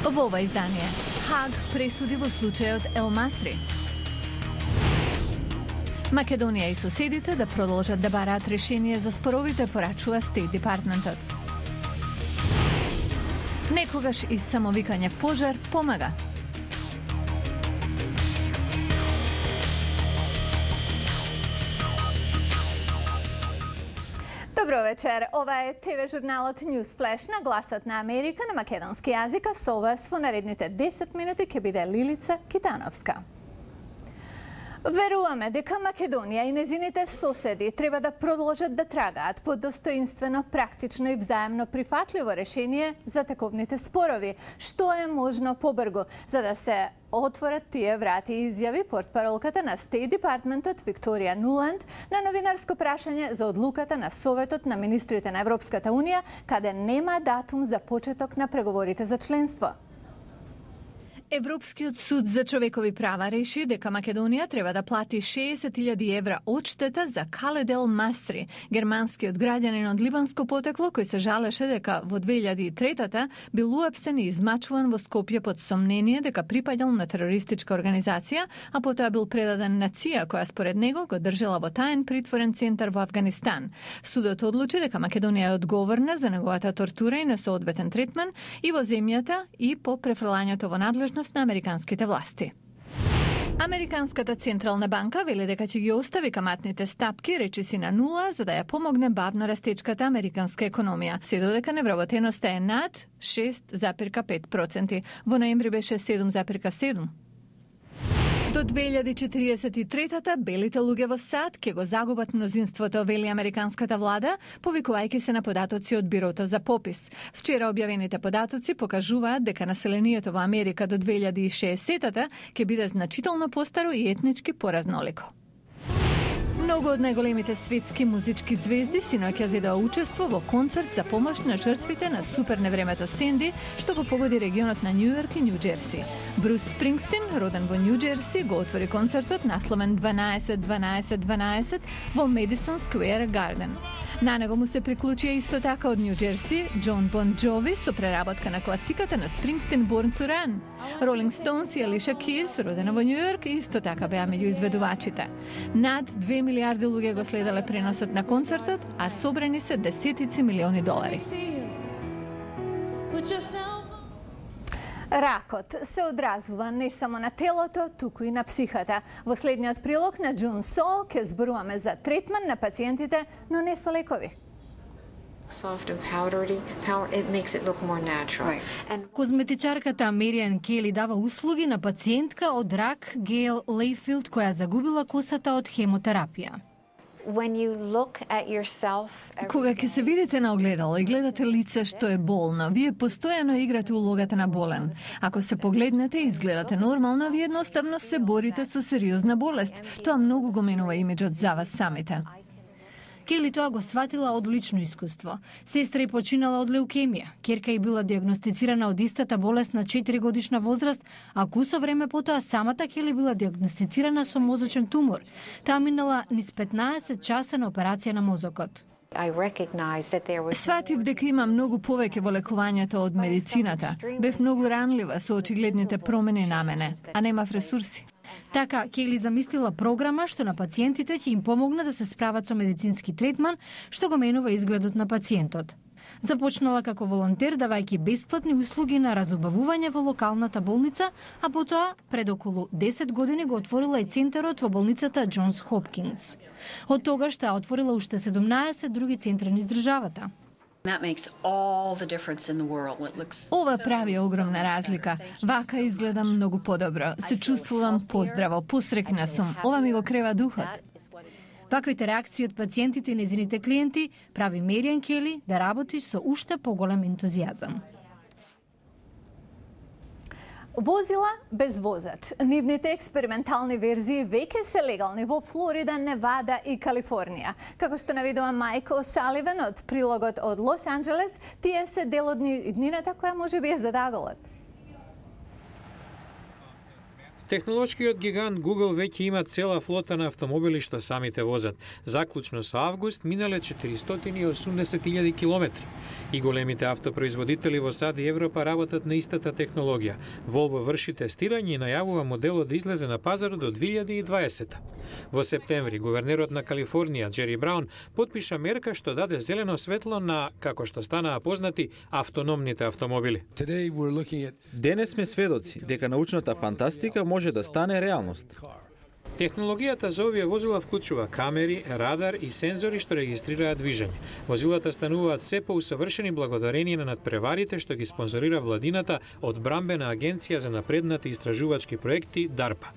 Во ова издание Хаг пресуди во случајот Ел Масри. Македонија и соседите да продолжат да бараат решение за споровите, порачува Стейт Департментот. Некогаш и самовикање пожар помага. Добро вечер. Ова е ТВ журналот News Flash на гласот на Америка на македонски јазик, а со вас во наредните 10 минути ќе биде Лилица Китановска. Веруваме дека Македонија и незините соседи треба да продолжат да трагаат по достоинствено, практично и взаемно прифатливо решение за тековните спорови, што е можно побрзо, за да се отворат тие врати, изјави портпаролката на Стейт Департментот Викторија Нуланд на новинарско прашање за одлуката на Советот на министрите на Европската Унија, каде нема датум за почеток на преговорите за членство. Европскиот суд за човекови права реши дека Македонија треба да плати 60.000 евра одштета за Калед Ел Масри, германскиот граѓанин од либанско потекло кој се жалеше дека во 2003-та бил уапсен и измачуван во Скопје под сомнение дека припаѓал на терористичка организација, а потоа бил предаден на ЦИА која според него го држела во таен притворен центар во Авганистан. Судот одлучи дека Македонија е одговорна за неговата тортура и несоодветен третман и во земјата и по префрлањето во надлежност на американските власти. Американската централна банка вели дека ќе ги остави каматните стапки речиси на нула за да ја помогне бавно растечката американска економија, се додека невработеноста е над 6,5%. Во ноември беше 7,7%. До 2043-та белите луѓе во САД ќе го загубат мнозинството, вели американската влада, повикувајќи се на податоци од Бирото за попис. Вчера објавените податоци покажуваат дека населението во Америка до 2060-та ќе биде значително постаро и етнички поразнолико. Многу од најголемите светски музички звезди синоќа зедоа учество во концерт за помош на жртвите на супер невремето Сенди, што го погоди регионот на Њујорк и Њу Џерси. Брус Спрингстин, роден во Њу Џерси, го отвори концертот насловен 12-12-12 во Медисон Сквер Гарден. На него му се приклучија исто така од Њу Џерси Џон Бон Џови со преработка на класиката на Спрингстин Born to Run. Ролинг Стоунс и Алиша Кис, родена во Њујорк, исто така беа меѓу изведувачите. Над 2 милиарди луѓе го следеле преносот на концертот, а собрани се десетици милиони долари. Ракот се одразува не само на телото, туку и на психата. Во следниот прилог на Джун Со ќе зборуваме за третман на пациентите, но не со лекови. Soft and powdery, it makes it look more natural. Козметичарката Мериан Кели дава услуги на пациентка од рак Гейл Лейфилд која загубила косата од хемотерапија. When you look at yourself, Кога ќе се видите на огледало и гледате лице што е болно, вие постојано играте улогата на болен. Ако се погледнете и изгледате нормално, вие едноставно се борите со сериозна болест. Тоа многу го менува имиџот за вас самите. Кели тоа го сватила од лично искуство. Сестра и починала од леукемија. Ќерка и била диагностицирана од истата болест на 4 годишна возраст, а кусо време потоа самата Кели била диагностицирана со мозочен тумор. Таа минала низ 15 часа на операција на мозокот. Сватив дека има многу повеќе во лекувањето од медицината. Бев многу ранлива со очигледните промени на мене, а немав ресурси. Така, Кели замислила програма што на пациентите ќе им помогне да се справат со медицински третман, што го менува изгледот на пациентот. Започнала како волонтер давајќи бесплатни услуги на разубавување во локалната болница, а потоа пред околу 10 години го отворила и центарот во болницата Џонс Хопкинс. Од тогаш таа отворила уште 17 други центри низ државата. Ова прави огромна разлика. Вака изгледам многу подобро. Се чувствувам поздраво, посрекна сум. Ова ми го крева духот. Ваквите реакции од пациентите и незините клиенти прави Мериан Кели да работи со уште поголем ентузијазам. Возила без возач. Нивните експериментални верзии веќе се легални во Флорида, Невада и Калифорнија. Како што наведува Майк О'Саливан од прилогот од Лос Анџелес, тие се дел од иднината која може би е задаволат. Технолошкиот гигант Google веќе има цела флота на автомобили што самите возат. Заклучно со август минале 480.000 километри. И големите автопроизводители во САД и Европа работат на истата технологија. Volvo врши тестирање и најавува моделот да излезе на пазар до 2020. Во септември, гувернерот на Калифорнија, Джери Браун, потпиша мерка што даде зелено светло на, како што станаа познати, автономните автомобили. Денес сме сведоци дека научната фантастика може да стане реалност. Технологијата за овие возила вклучува камери, радар и сензори што регистрираат движење. Возилата стануваат се поусавршени благодарение на надпреварите што ги спонзорира владината одбрамбена агенција за напреднати истражувачки проекти DARPA.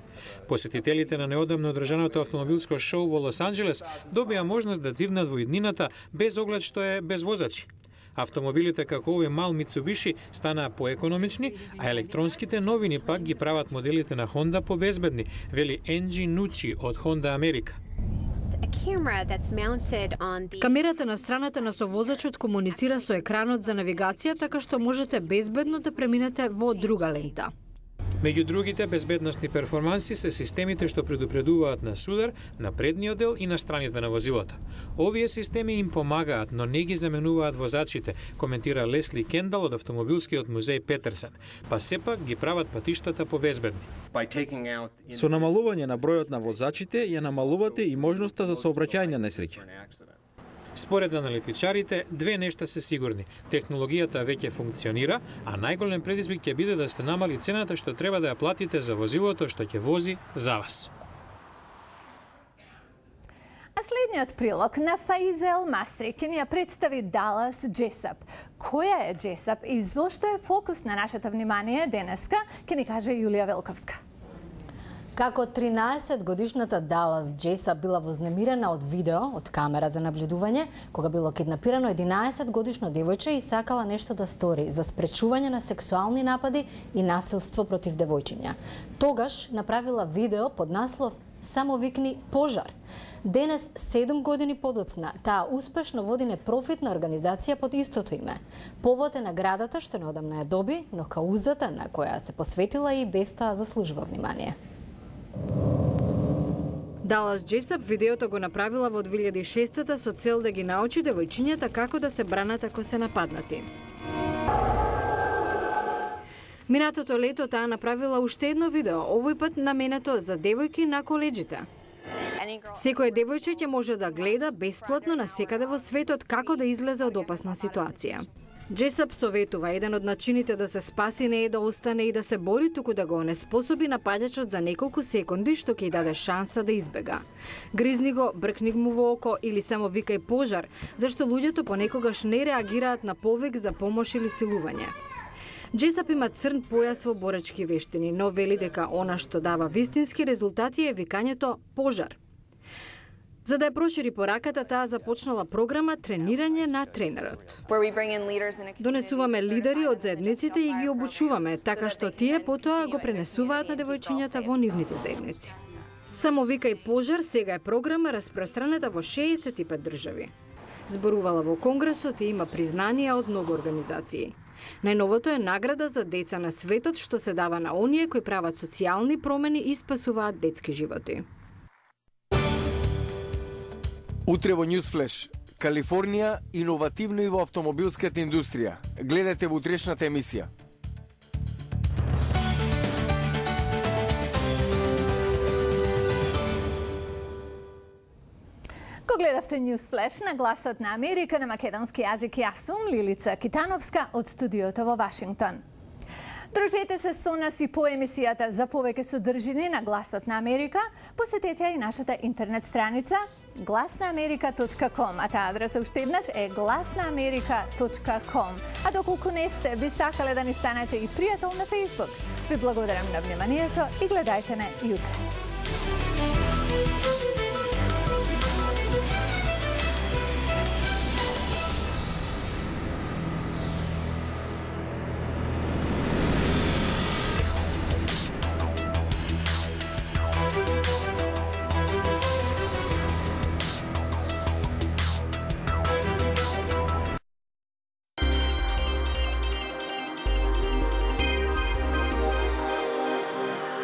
Посетителите на неодамно одржаното автомобилско шоу во Лос Анџелес добија можност да дзивнат во иднината без оглед што е без возачи. Автомобилите како овој мал Mitsubishi станаа поекономични, а електронските новини пак ги прават моделите на Honda побезбедни, вели Енджи Нучи од Honda Америка. Камерата на страната на совозачот комуницира со екранот за навигација така што можете безбедно да преминете во друга лента. Меѓу другите безбедносни перформанси се системите што предупредуваат на судар, на предниот дел и на страните на возилото. Овие системи им помагаат, но не ги заменуваат возачите, коментира Лесли Кендал од автомобилскиот музеј Петерсен, па сепак ги прават патиштата побезбедни. Со намалување на бројот на возачите ја намалувате и можноста за сообраќајна несреќа. Според аналитичарите, две нешта се сигурни. Технологијата веќе функционира, а најголем предизвик ќе биде да сте намали цената што треба да ја платите за возилото што ќе вози за вас. А следниот прилог на Фаизе Елмасри ќе ни ја представи Далас Джесап. Која е Джесап и зошто е фокус на нашето внимание денеска, ќе ни каже Јулија Велковска. Како 13-годишната Далас Джесап била вознемирена од видео, од камера за наблюдување, кога било киднапирано 11-годишно девојче и сакала нешто да стори за спречување на сексуални напади и насилство против девојчиња. Тогаш направила видео под наслов "Само викни пожар". Денес, 7 години подоцна, таа успешно води непрофитна организација под истото име. Повод е наградата што неодамна ја доби, но каузата на која се посветила и без тоа заслужува внимание. Далас Джесап видеото го направила во 2006-та со цел да ги научи девојчињата како да се бранат ако се нападнати. Минатото лето таа направила уште едно видео, овој пат наменето за девојки на колеџите. Секој девојче ќе може да гледа бесплатно на секаде во светот како да излезе од опасна ситуација. Джесап советува еден од начините да се спаси не е да остане и да се бори, туку да го онеспособи нападачот за неколку секунди што ќе й даде шанса да избега. Гризни го, бркни му во око или само викај пожар, зашто луѓето понекогаш не реагираат на повик за помош или силување. Джесап има црн појас во боречки вештини, но вели дека она што дава вистински резултати е викањето пожар. За да ја прошири пораката, таа започнала програма Тренирање на тренерот. Донесуваме лидери од заедниците и ги обучуваме, така што тие потоа го пренесуваат на девојчињата во нивните заедници. Само викај пожар сега е програма распространета во 65 држави. Зборувала во Конгресот и има признанија од многу организации. Најновото е награда за деца на светот што се дава на оние кои прават социјални промени и спасуваат детски животи. Утре во Newsflash, Калифорнија иновативно и во автомобилската индустрија. Гледате во утрешната емисија. Ко гледавте Newsflash на Гласот на Америка на македонски јазик, јас сум Лилица Китановска од студиото во Вашингтон. Дружете се со нас и по емисијата за повеќе содржини на Гласот на Америка. Посетете и нашата интернет страница glasnaamerika.com, а таа адреса уште еднаш е glasnaamerika.com. А доколку не сте, би сакале да ни станете и пријател на Facebook. Ви благодарам на вниманието и гледајте не јутре.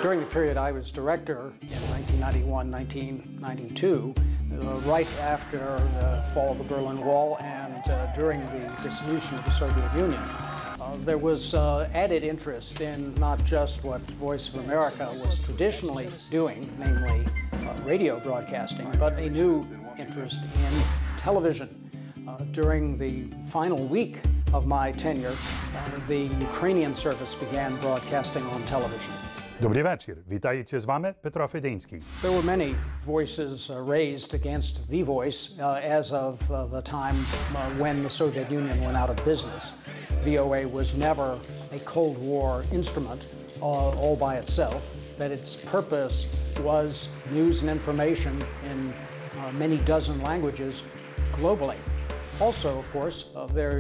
During the period I was director in 1991-1992, right after the fall of the Berlin Wall and during the dissolution of the Soviet Union, there was added interest in not just what Voice of America was traditionally doing, namely radio broadcasting, but a new interest in television. During the final week of my tenure, the Ukrainian service began broadcasting on television. Добрий вечір. Вітається з вами Петро Фединський. There were many voices raised against The Voice as of the time when the Soviet Union went out of business. VOA was never a Cold War instrument all by itself, that its purpose was news and information in many dozen languages globally. Also, of course, there